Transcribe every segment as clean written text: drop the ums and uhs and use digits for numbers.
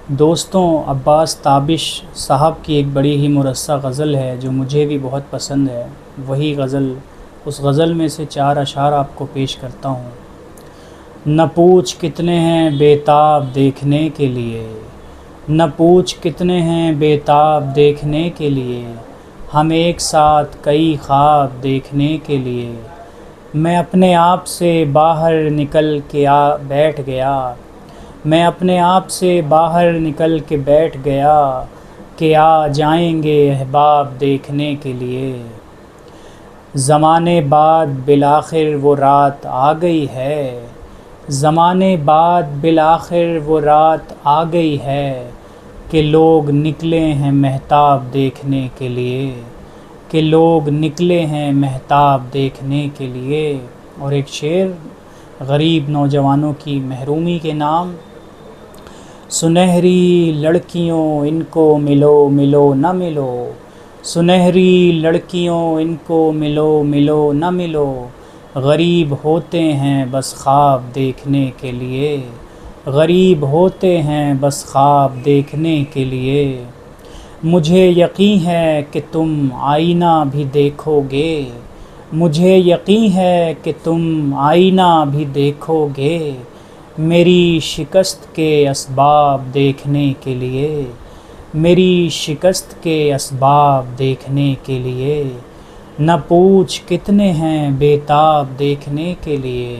دوستوں، عباس تابش صاحب کی ایک بڑی ہی مرصع غزل ہے جو مجھے بھی بہت پسند ہے۔ وہی غزل، اس غزل میں سے 4 اشعار آپ کو پیش کرتا ہوں۔ نہ پوچھ کتنے ہیں بیتاب دیکھنے کے لیے، نہ پوچھ کتنے ہیں بیتاب دیکھنے کے لیے، ہم ایک ساتھ کئی خواب دیکھنے کے لیے۔ میں اپنے آپ سے باہر نکل کے بیٹھ گیا، میں اپنے آپ سے باہر نکل کے بیٹھ گیا کہ آ جائیں گے احباب دیکھنے کے لیے۔ زمانے بعد بالآخر وہ رات آ گئی ہے، زمانے بعد بالآخر وہ رات آ گئی ہے کہ لوگ نکلے ہیں مہتاب دیکھنے کے لیے، کہ لوگ نکلے ہیں مہتاب دیکھنے کے لیے۔ اور ایک شعر غریب نوجوانوں کی محرومی کے نام: سنہری لڑکیوں ان کو ملو ملو نہ ملو، سنہری لڑکیوں ان کو ملو ملو نہ ملو، غریب ہوتے ہیں بس خواب دیکھنے کے لیے، غریب ہوتے ہیں بس خواب دیکھنے کے لیے۔ مجھے یقین ہے کہ تم آئینہ بھی دیکھو گے، مجھے یقین ہے کہ تم آئینہ بھی دیکھو گے، میری شکست کے اسباب دیکھنے کے لیے، میری شکست کے اسباب دیکھنے کے لیے۔ نہ پوچھ کتنے ہیں بیتاب دیکھنے کے لیے،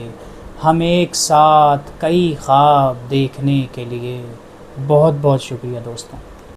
ہم ایک ساتھ کئی خواب دیکھنے کے لیے۔ بہت بہت شکریہ دوستوں۔